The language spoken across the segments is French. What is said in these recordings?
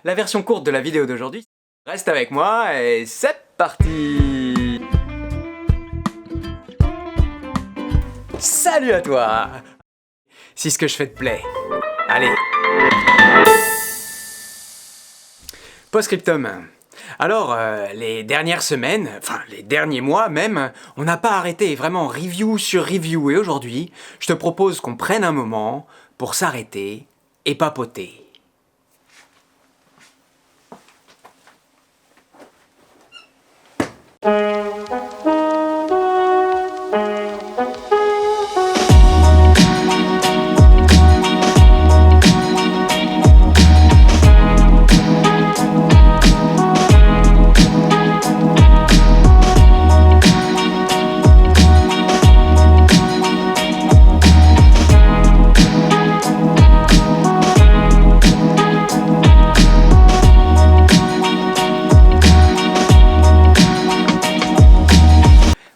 la version courte de la vidéo d'aujourd'hui. Reste avec moi et c'est parti! Salut à toi! Si ce que je fais te plaît, allez! Post-scriptum. Alors, les dernières semaines, enfin les derniers mois même, on n'a pas arrêté, vraiment review sur review, et aujourd'hui, je te propose qu'on prenne un moment pour s'arrêter et papoter.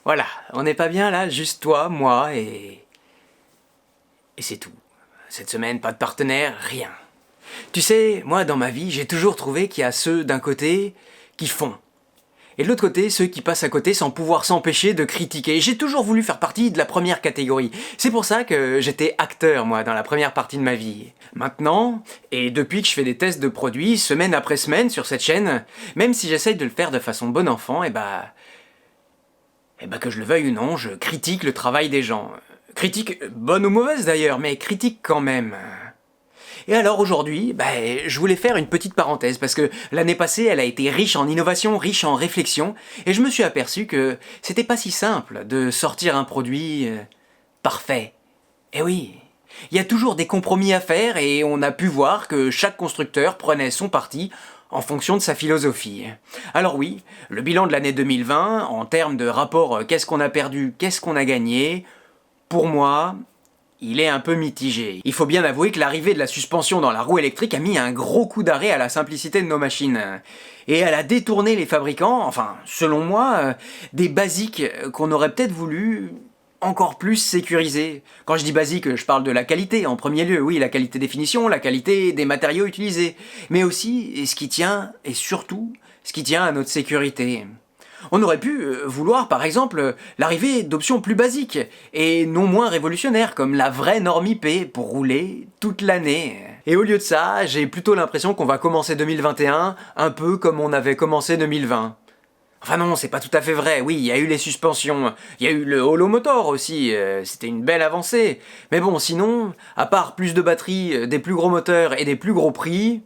Voilà, on n'est pas bien là, juste toi, moi et c'est tout. Cette semaine, pas de partenaire, rien. Tu sais, moi dans ma vie, j'ai toujours trouvé qu'il y a ceux d'un côté qui font. Et de l'autre côté, ceux qui passent à côté sans pouvoir s'empêcher de critiquer. J'ai toujours voulu faire partie de la première catégorie. C'est pour ça que j'étais acteur, moi, dans la première partie de ma vie. Maintenant, et depuis que je fais des tests de produits, semaine après semaine, sur cette chaîne, même si j'essaye de le faire de façon bon enfant, que je le veuille ou non, je critique le travail des gens. Critique bonne ou mauvaise d'ailleurs, mais critique quand même. Et alors aujourd'hui, je voulais faire une petite parenthèse, parce que l'année passée, elle a été riche en innovation, riche en réflexion, et je me suis aperçu que c'était pas si simple de sortir un produit parfait. Eh oui, il y a toujours des compromis à faire, et on a pu voir que chaque constructeur prenait son parti en fonction de sa philosophie. Alors oui, le bilan de l'année 2020, en termes de rapport qu'est-ce qu'on a perdu, qu'est-ce qu'on a gagné, pour moi, il est un peu mitigé. Il faut bien avouer que l'arrivée de la suspension dans la roue électrique a mis un gros coup d'arrêt à la simplicité de nos machines. Et elle a détourné les fabricants, enfin, selon moi, des basiques qu'on aurait peut-être voulu encore plus sécurisé. Quand je dis basique, je parle de la qualité en premier lieu, oui, la qualité des finitions, la qualité des matériaux utilisés, mais aussi ce qui tient, et surtout, ce qui tient à notre sécurité. On aurait pu vouloir, par exemple, l'arrivée d'options plus basiques, et non moins révolutionnaires, comme la vraie norme IP pour rouler toute l'année. Et au lieu de ça, j'ai plutôt l'impression qu'on va commencer 2021 un peu comme on avait commencé 2020. Enfin non, c'est pas tout à fait vrai, oui, il y a eu les suspensions, il y a eu le holomotor aussi, c'était une belle avancée. Mais bon, sinon, à part plus de batteries, des plus gros moteurs et des plus gros prix...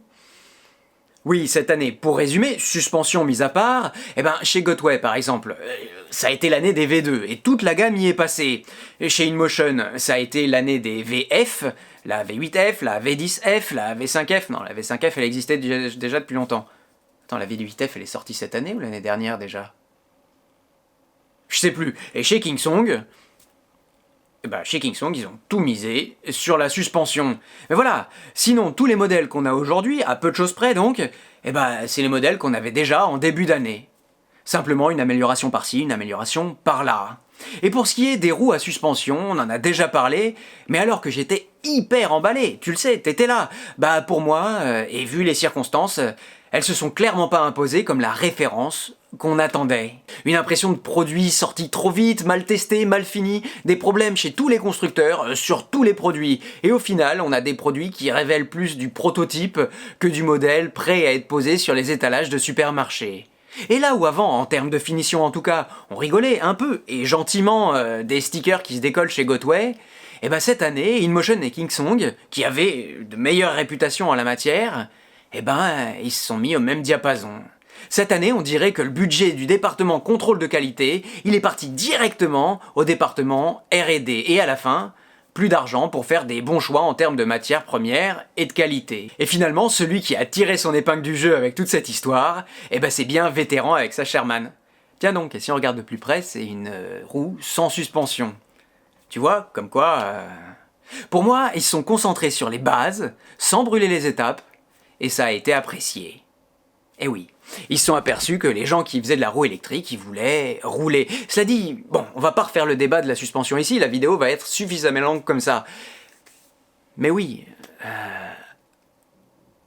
Oui, cette année, pour résumer, suspension mise à part, chez Gotway par exemple, ça a été l'année des V2, et toute la gamme y est passée. Et chez InMotion, ça a été l'année des VF, la V8F, la V10F, la V5F, non, la V5F elle existait déjà depuis longtemps. Attends, la V8F, elle est sortie cette année ou l'année dernière déjà? Je sais plus. Et chez Kingsong, ils ont tout misé sur la suspension. Mais voilà, sinon tous les modèles qu'on a aujourd'hui, à peu de choses près donc, c'est les modèles qu'on avait déjà en début d'année. Simplement une amélioration par-ci, une amélioration par-là. Et pour ce qui est des roues à suspension, on en a déjà parlé, mais alors que j'étais hyper emballé, tu le sais, t'étais là. Pour moi, et vu les circonstances, elles se sont clairement pas imposées comme la référence qu'on attendait. Une impression de produit sorti trop vite, mal testé, mal fini, des problèmes chez tous les constructeurs, sur tous les produits. Et au final, on a des produits qui révèlent plus du prototype que du modèle prêt à être posé sur les étalages de supermarchés. Et là où avant, en termes de finition en tout cas, on rigolait un peu, et gentiment, des stickers qui se décollent chez Gotway, cette année, InMotion et Kingsong, qui avaient de meilleures réputations en la matière, ils se sont mis au même diapason. Cette année, on dirait que le budget du département contrôle de qualité, il est parti directement au département R&D, et à la fin, plus d'argent pour faire des bons choix en termes de matières premières et de qualité. Et finalement, celui qui a tiré son épingle du jeu avec toute cette histoire, c'est bien Vétéran avec sa Sherman. Tiens donc, et si on regarde de plus près, c'est une roue sans suspension. Tu vois, comme quoi... Pour moi, ils se sont concentrés sur les bases, sans brûler les étapes, et ça a été apprécié. Eh oui, ils se sont aperçus que les gens qui faisaient de la roue électrique, ils voulaient rouler. Cela dit, bon, on va pas refaire le débat de la suspension ici, la vidéo va être suffisamment longue comme ça. Mais oui,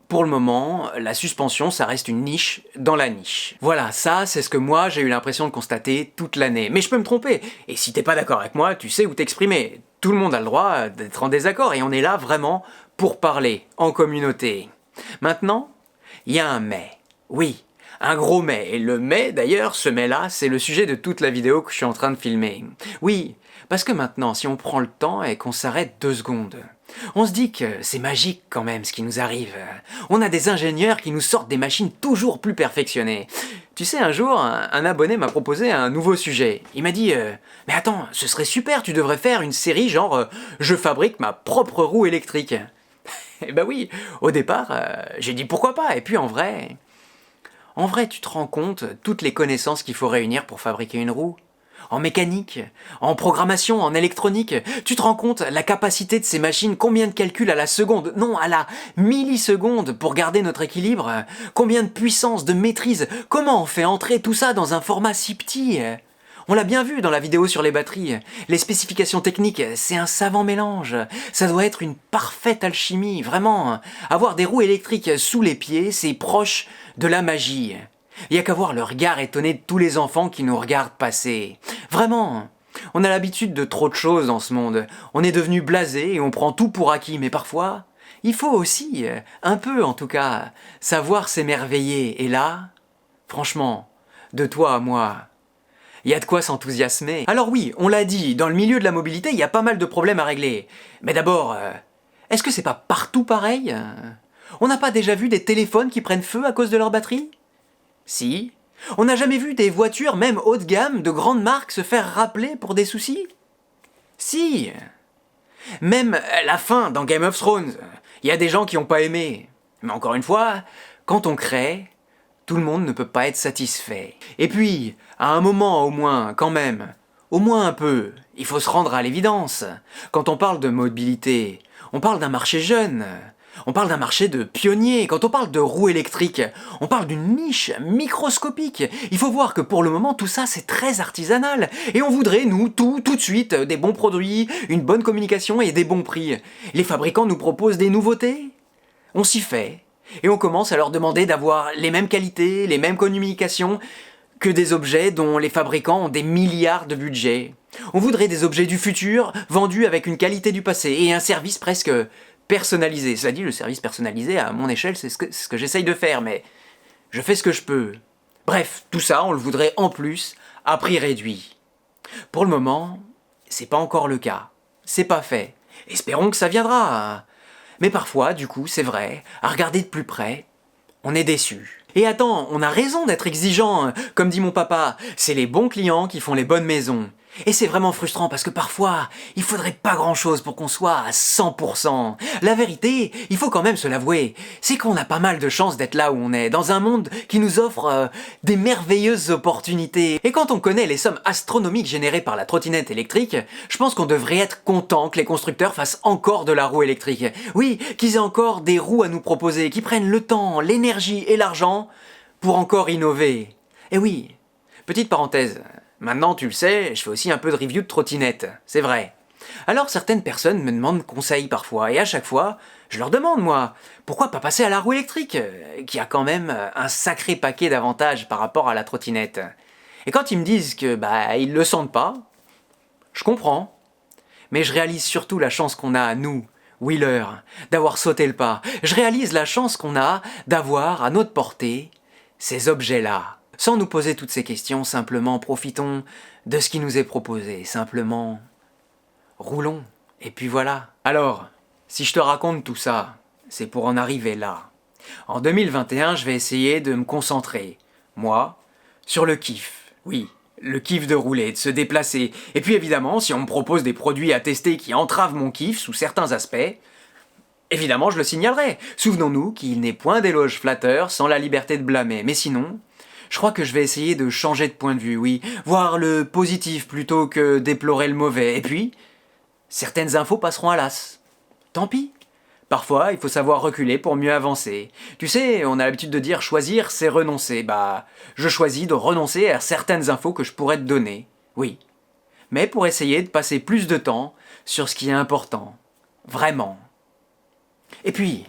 pour le moment, la suspension, ça reste une niche dans la niche. Voilà, ça, c'est ce que moi, j'ai eu l'impression de constater toute l'année. Mais je peux me tromper. Et si t'es pas d'accord avec moi, tu sais où t'exprimer. Tout le monde a le droit d'être en désaccord, et on est là vraiment pour parler, en communauté. Maintenant, il y a un mais. Oui, un gros mais. Et le mais, d'ailleurs, ce mais-là, c'est le sujet de toute la vidéo que je suis en train de filmer. Oui, parce que maintenant, si on prend le temps et qu'on s'arrête 2 secondes, on se dit que c'est magique quand même ce qui nous arrive. On a des ingénieurs qui nous sortent des machines toujours plus perfectionnées. Tu sais, un jour, un abonné m'a proposé un nouveau sujet. Il m'a dit mais attends, ce serait super, tu devrais faire une série genre je fabrique ma propre roue électrique. Eh ben oui, au départ, j'ai dit pourquoi pas. Et puis en vrai, tu te rends compte toutes les connaissances qu'il faut réunir pour fabriquer une roue? En mécanique, en programmation, en électronique, tu te rends compte la capacité de ces machines, combien de calculs à la seconde, non à la milliseconde pour garder notre équilibre, combien de puissance, de maîtrise, comment on fait entrer tout ça dans un format si petit? On l'a bien vu dans la vidéo sur les batteries, les spécifications techniques, c'est un savant mélange, ça doit être une parfaite alchimie, vraiment. Avoir des roues électriques sous les pieds, c'est proche de la magie. Il n'y a qu'à voir le regard étonné de tous les enfants qui nous regardent passer. Vraiment, on a l'habitude de trop de choses dans ce monde. On est devenu blasé et on prend tout pour acquis, mais parfois, il faut aussi, un peu en tout cas, savoir s'émerveiller. Et là, franchement, de toi à moi, il y a de quoi s'enthousiasmer. Alors oui, on l'a dit, dans le milieu de la mobilité, il y a pas mal de problèmes à régler. Mais d'abord, est-ce que c'est pas partout pareil? On n'a pas déjà vu des téléphones qui prennent feu à cause de leur batterie? Si. On n'a jamais vu des voitures, même haut de gamme, de grandes marques, se faire rappeler pour des soucis? Si. Même la fin dans Game of Thrones, il y a des gens qui n'ont pas aimé. Mais encore une fois, quand on crée, tout le monde ne peut pas être satisfait. Et puis, à un moment au moins, quand même, au moins un peu, il faut se rendre à l'évidence. Quand on parle de mobilité, on parle d'un marché jeune. On parle d'un marché de pionniers. Quand on parle de roues électriques, on parle d'une niche microscopique. Il faut voir que pour le moment, tout ça, c'est très artisanal. Et on voudrait, nous, tout de suite, des bons produits, une bonne communication et des bons prix. Les fabricants nous proposent des nouveautés. On s'y fait. Et on commence à leur demander d'avoir les mêmes qualités, les mêmes communications que des objets dont les fabricants ont des milliards de budget. On voudrait des objets du futur, vendus avec une qualité du passé et un service presque personnalisé. Cela dit, le service personnalisé, à mon échelle, c'est ce que j'essaye de faire, mais je fais ce que je peux. Bref, tout ça, on le voudrait en plus, à prix réduit. Pour le moment, c'est pas encore le cas. C'est pas fait. Espérons que ça viendra. Mais parfois, du coup, c'est vrai, à regarder de plus près, on est déçu. Et attends, on a raison d'être exigeant, comme dit mon papa, c'est les bons clients qui font les bonnes maisons. Et c'est vraiment frustrant parce que parfois, il faudrait pas grand chose pour qu'on soit à 100%. La vérité, il faut quand même se l'avouer, c'est qu'on a pas mal de chance d'être là où on est, dans un monde qui nous offre des merveilleuses opportunités. Et quand on connaît les sommes astronomiques générées par la trottinette électrique, je pense qu'on devrait être content que les constructeurs fassent encore de la roue électrique. Oui, qu'ils aient encore des roues à nous proposer, qui prennent le temps, l'énergie et l'argent pour encore innover. Et oui, petite parenthèse, maintenant tu le sais, je fais aussi un peu de review de trottinette, c'est vrai. Alors certaines personnes me demandent conseil parfois, et à chaque fois, je leur demande moi, pourquoi pas passer à la roue électrique, qui a quand même un sacré paquet d'avantages par rapport à la trottinette. Et quand ils me disent que ils le sentent pas, je comprends. Mais je réalise surtout la chance qu'on a, nous, wheelers, d'avoir sauté le pas. Je réalise la chance qu'on a d'avoir à notre portée ces objets-là. Sans nous poser toutes ces questions, simplement profitons de ce qui nous est proposé. Simplement, roulons. Et puis voilà. Alors, si je te raconte tout ça, c'est pour en arriver là. En 2021, je vais essayer de me concentrer, moi, sur le kiff. Oui, le kiff de rouler, de se déplacer. Et puis évidemment, si on me propose des produits à tester qui entravent mon kiff sous certains aspects, évidemment je le signalerai. Souvenons-nous qu'il n'est point d'éloge flatteur sans la liberté de blâmer. Mais sinon, je crois que je vais essayer de changer de point de vue, oui. Voir le positif plutôt que déplorer le mauvais. Et puis, certaines infos passeront à l'as. Tant pis. Parfois, il faut savoir reculer pour mieux avancer. Tu sais, on a l'habitude de dire choisir, c'est renoncer. Je choisis de renoncer à certaines infos que je pourrais te donner. Oui. Mais pour essayer de passer plus de temps sur ce qui est important. Vraiment. Et puis,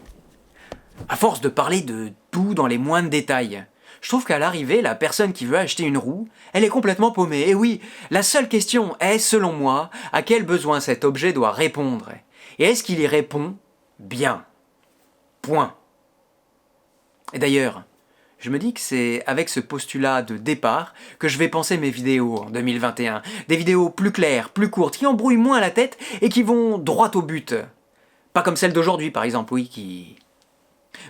À force de parler de tout dans les moindres détails. Je trouve qu'à l'arrivée, la personne qui veut acheter une roue, elle est complètement paumée. Et oui, la seule question est, selon moi, à quel besoin cet objet doit répondre. Et est-ce qu'il y répond bien? Point. Et d'ailleurs, je me dis que c'est avec ce postulat de départ que je vais penser mes vidéos en 2021. Des vidéos plus claires, plus courtes, qui embrouillent moins la tête et qui vont droit au but. Pas comme celle d'aujourd'hui par exemple, oui, qui...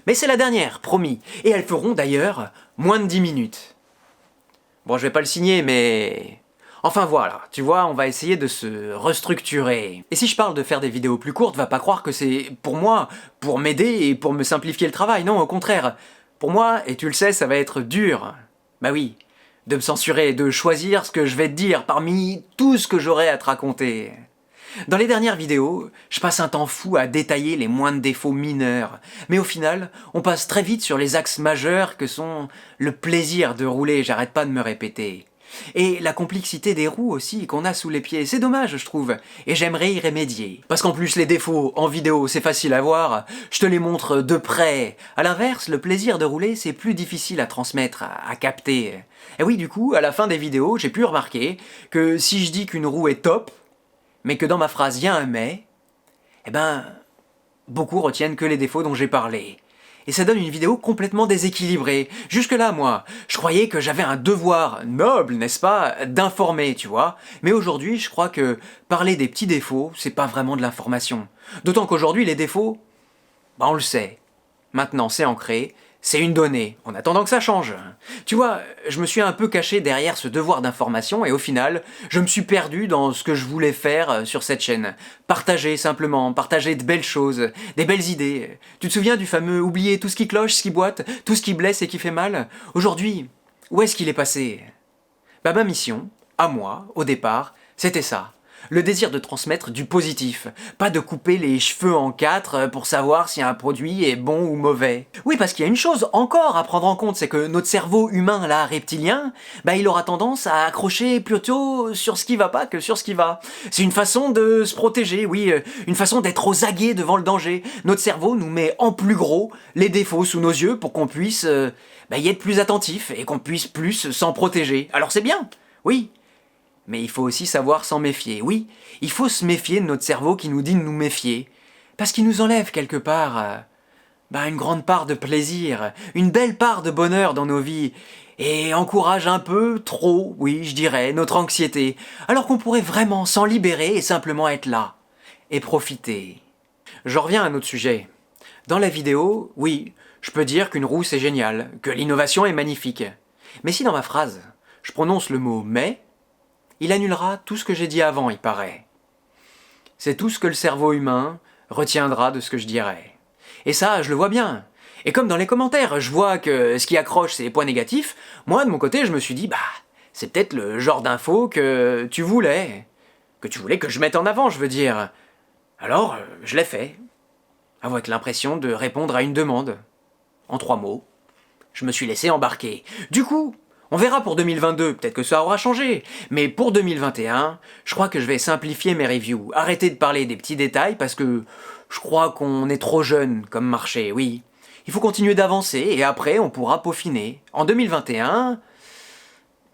Mais c'est la dernière, promis. Et elles feront d'ailleurs moins de 10 minutes. Bon, je vais pas le signer, mais... Enfin voilà, tu vois, on va essayer de se restructurer. Et si je parle de faire des vidéos plus courtes, va pas croire que c'est pour moi, pour m'aider et pour me simplifier le travail. Non, au contraire. Pour moi, et tu le sais, ça va être dur. Bah oui, de me censurer, de choisir ce que je vais te dire parmi tout ce que j'aurai à te raconter. Dans les dernières vidéos, je passe un temps fou à détailler les moindres défauts mineurs, mais au final, on passe très vite sur les axes majeurs que sont le plaisir de rouler, j'arrête pas de me répéter. Et la complexité des roues aussi qu'on a sous les pieds, c'est dommage je trouve, et j'aimerais y remédier. Parce qu'en plus les défauts en vidéo c'est facile à voir, je te les montre de près. À l'inverse, le plaisir de rouler c'est plus difficile à transmettre, à capter. Et oui du coup, à la fin des vidéos, j'ai pu remarquer que si je dis qu'une roue est top, mais que dans ma phrase il y a un mais, eh ben, beaucoup retiennent que les défauts dont j'ai parlé. Et ça donne une vidéo complètement déséquilibrée. Jusque-là, moi, je croyais que j'avais un devoir noble, n'est-ce pas, d'informer, tu vois. Mais aujourd'hui, je crois que parler des petits défauts, c'est pas vraiment de l'information. D'autant qu'aujourd'hui, les défauts, bah on le sait. Maintenant, c'est ancré, c'est une donnée, en attendant que ça change. Tu vois, je me suis un peu caché derrière ce devoir d'information et au final, je me suis perdu dans ce que je voulais faire sur cette chaîne. Partager simplement, partager de belles choses, des belles idées. Tu te souviens du fameux oublier tout ce qui cloche, ce qui boite, tout ce qui blesse et qui fait mal? Aujourd'hui, où est-ce qu'il est passé? Bah ma mission, à moi, au départ, c'était ça. Le désir de transmettre du positif, pas de couper les cheveux en quatre pour savoir si un produit est bon ou mauvais. Oui, parce qu'il y a une chose encore à prendre en compte, c'est que notre cerveau humain, là, reptilien, bah il aura tendance à accrocher plutôt sur ce qui va pas que sur ce qui va. C'est une façon de se protéger, oui, une façon d'être aux aguets devant le danger. Notre cerveau nous met en plus gros les défauts sous nos yeux pour qu'on puisse y être plus attentif et qu'on puisse plus s'en protéger. Alors c'est bien, oui. Mais il faut aussi savoir s'en méfier. Oui, il faut se méfier de notre cerveau qui nous dit de nous méfier. Parce qu'il nous enlève quelque part une grande part de plaisir, une belle part de bonheur dans nos vies. Et encourage un peu, trop, oui, je dirais, notre anxiété. Alors qu'on pourrait vraiment s'en libérer et simplement être là. Et profiter. Je reviens à un autre sujet. Dans la vidéo, oui, je peux dire qu'une roue c'est génial, que l'innovation est magnifique. Mais si dans ma phrase, je prononce le mot « mais », il annulera tout ce que j'ai dit avant, il paraît. C'est tout ce que le cerveau humain retiendra de ce que je dirai. Et ça, je le vois bien. Et comme dans les commentaires, je vois que ce qui accroche, c'est les points négatifs, moi, de mon côté, je me suis dit, c'est peut-être le genre d'info que tu voulais que je mette en avant, je veux dire. Alors, je l'ai fait. Avec l'impression de répondre à une demande. En 3 mots. Je me suis laissé embarquer. Du coup, on verra pour 2022, peut-être que ça aura changé. Mais pour 2021, je crois que je vais simplifier mes reviews. Arrêter de parler des petits détails parce que je crois qu'on est trop jeune comme marché, oui. Il faut continuer d'avancer et après on pourra peaufiner. En 2021,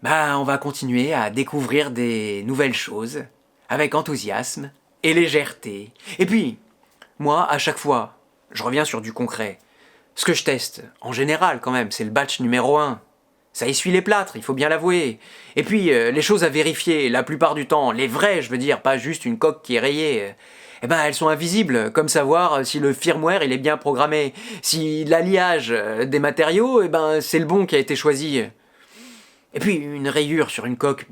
on va continuer à découvrir des nouvelles choses avec enthousiasme et légèreté. Et puis, moi, à chaque fois, je reviens sur du concret. Ce que je teste, en général quand même, c'est le batch numéro 1. Ça essuie les plâtres, il faut bien l'avouer. Et puis, les choses à vérifier, la plupart du temps, les vraies, je veux dire, pas juste une coque qui est rayée, elles sont invisibles, comme savoir si le firmware il est bien programmé, si l'alliage des matériaux, c'est le bon qui a été choisi. Et puis, une rayure sur une coque,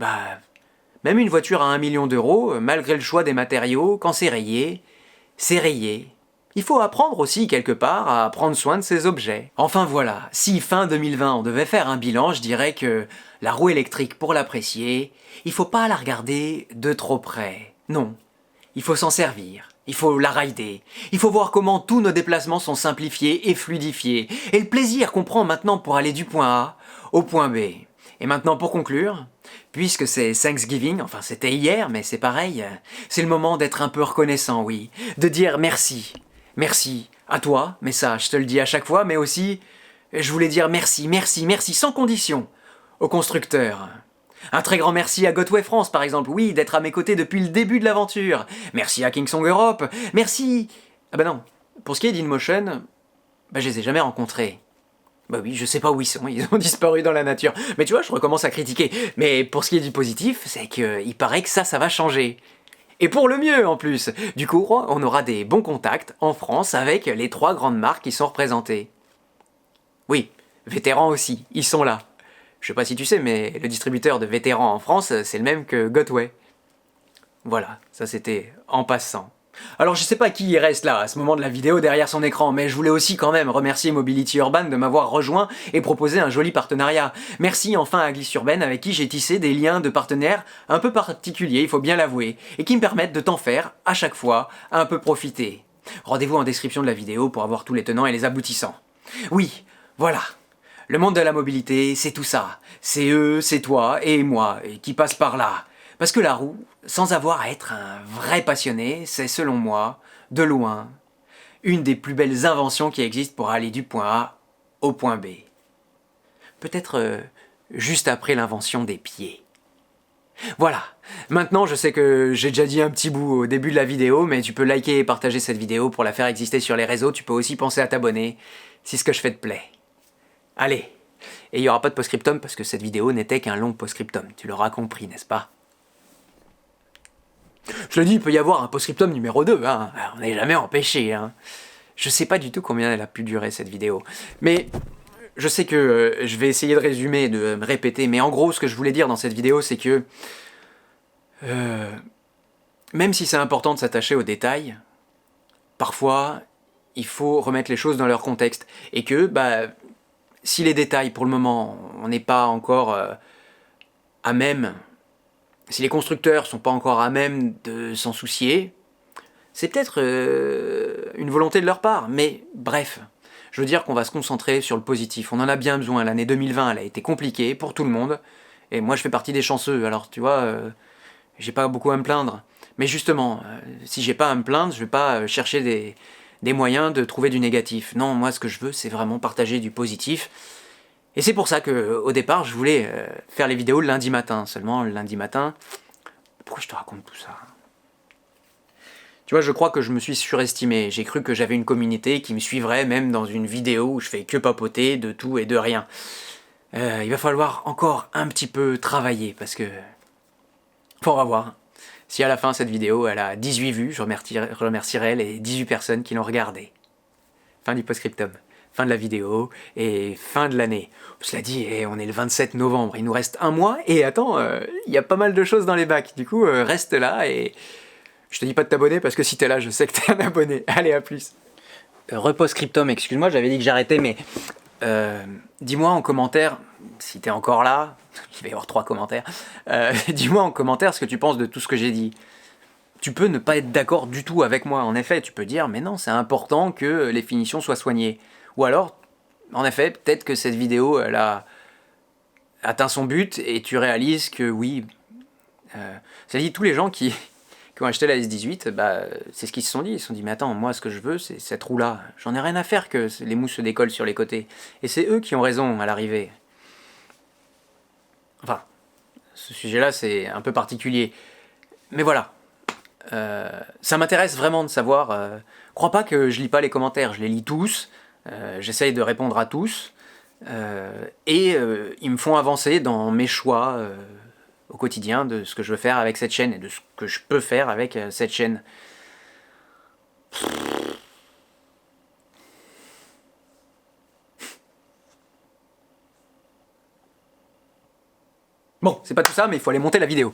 même une voiture à 1 million d'euros, malgré le choix des matériaux, quand c'est rayé, c'est rayé. Il faut apprendre aussi, quelque part, à prendre soin de ces objets. Enfin voilà, si fin 2020 on devait faire un bilan, je dirais que la roue électrique, pour l'apprécier, il faut pas la regarder de trop près. Non, il faut s'en servir, il faut la rider, il faut voir comment tous nos déplacements sont simplifiés et fluidifiés, et le plaisir qu'on prend maintenant pour aller du point A au point B. Et maintenant pour conclure, puisque c'est Thanksgiving, enfin c'était hier, mais c'est pareil, c'est le moment d'être un peu reconnaissant, oui, de dire merci. Merci À toi, mais ça, je te le dis à chaque fois, mais aussi, je voulais dire merci, merci, merci, sans condition, aux constructeurs. Un très grand merci à Gotway France, par exemple, oui, d'être à mes côtés depuis le début de l'aventure. Merci à Kingsong Europe, merci... Ah bah non, pour ce qui est d'InMotion, bah je les ai jamais rencontrés. Bah oui, je sais pas où ils sont, ils ont disparu dans la nature. Mais tu vois, je recommence à critiquer. Mais pour ce qui est du positif, c'est qu'il paraît que ça va changer. Et pour le mieux en plus. Du coup, on aura des bons contacts en France avec les 3 grandes marques qui sont représentées. Oui, vétérans aussi, ils sont là. Je sais pas si tu sais, mais le distributeur de vétérans en France, c'est le même que Gotway. Voilà, ça c'était en passant. Alors je sais pas qui reste là à ce moment de la vidéo derrière son écran, mais je voulais aussi quand même remercier Mobility Urban de m'avoir rejoint et proposé un joli partenariat. Merci enfin à Glisse Urbaine avec qui j'ai tissé des liens de partenaires un peu particuliers, il faut bien l'avouer, et qui me permettent de t'en faire, à chaque fois, un peu profiter. Rendez-vous en description de la vidéo pour avoir tous les tenants et les aboutissants. Oui, voilà. Le monde de la mobilité, c'est tout ça. C'est eux, c'est toi et moi qui passent par là. Parce que la roue, sans avoir à être un vrai passionné, c'est selon moi, de loin, une des plus belles inventions qui existent pour aller du point A au point B. Peut-être juste après l'invention des pieds. Voilà, maintenant je sais que j'ai déjà dit un petit bout au début de la vidéo, mais tu peux liker et partager cette vidéo pour la faire exister sur les réseaux, tu peux aussi penser à t'abonner, si ce que je fais te plaît. Allez, et il n'y aura pas de post-scriptum parce que cette vidéo n'était qu'un long post-scriptum, tu l'auras compris, n'est-ce pas? Je le dis, il peut y avoir un post-scriptum numéro 2, hein. On n'est jamais empêché. Hein. Je sais pas du tout combien elle a pu durer cette vidéo, mais je sais que je vais essayer de résumer, de me répéter, mais en gros ce que je voulais dire dans cette vidéo c'est que même si c'est important de s'attacher aux détails, parfois il faut remettre les choses dans leur contexte, et que si les détails pour le moment on n'est pas encore à même, si les constructeurs sont pas encore à même de s'en soucier, c'est peut-être une volonté de leur part, mais bref, je veux dire qu'on va se concentrer sur le positif. On en a bien besoin, l'année 2020 elle a été compliquée pour tout le monde, et moi je fais partie des chanceux, alors tu vois, j'ai pas beaucoup à me plaindre. Mais justement, si j'ai pas à me plaindre, je vais pas chercher des moyens de trouver du négatif. Non, moi ce que je veux c'est vraiment partager du positif. Et c'est pour ça que au départ je voulais faire les vidéos le lundi matin. Seulement le lundi matin, pourquoi je te raconte tout ça ? Tu vois, je crois que je me suis surestimé. J'ai cru que j'avais une communauté qui me suivrait même dans une vidéo où je fais que papoter de tout et de rien. Il va falloir encore un petit peu travailler parce que... on va voir. Si à la fin cette vidéo elle a 18 vues, je remercierai les 18 personnes qui l'ont regardée. Fin du post-scriptum. Fin de la vidéo et fin de l'année. Cela dit, on est le 27 novembre, il nous reste un mois et attends, il y a pas mal de choses dans les bacs. Du coup, reste là et je te dis pas de t'abonner parce que si t'es là, je sais que t'es un abonné. Allez, à plus. Repost-scriptum, excuse-moi, j'avais dit que j'arrêtais, mais dis-moi en commentaire, si t'es encore là, il va y avoir 3 commentaires, dis-moi en commentaire ce que tu penses de tout ce que j'ai dit. Tu peux ne pas être d'accord du tout avec moi, en effet, tu peux dire, mais non, c'est important que les finitions soient soignées. Ou alors, en effet, peut-être que cette vidéo, elle a atteint son but et tu réalises que oui, ça dit, tous les gens qui ont acheté la S18, c'est ce qu'ils se sont dit. Ils se sont dit, mais attends, moi, ce que je veux, c'est cette roue-là. J'en ai rien à faire que les mousses se décollent sur les côtés. Et c'est eux qui ont raison à l'arrivée. Enfin, ce sujet-là, c'est un peu particulier. Mais voilà. Ça m'intéresse vraiment de savoir. Crois pas que je lis pas les commentaires, je les lis tous. J'essaye de répondre à tous. Et ils me font avancer dans mes choix au quotidien de ce que je veux faire avec cette chaîne et de ce que je peux faire avec cette chaîne. Bon, c'est pas tout ça, mais il faut aller monter la vidéo.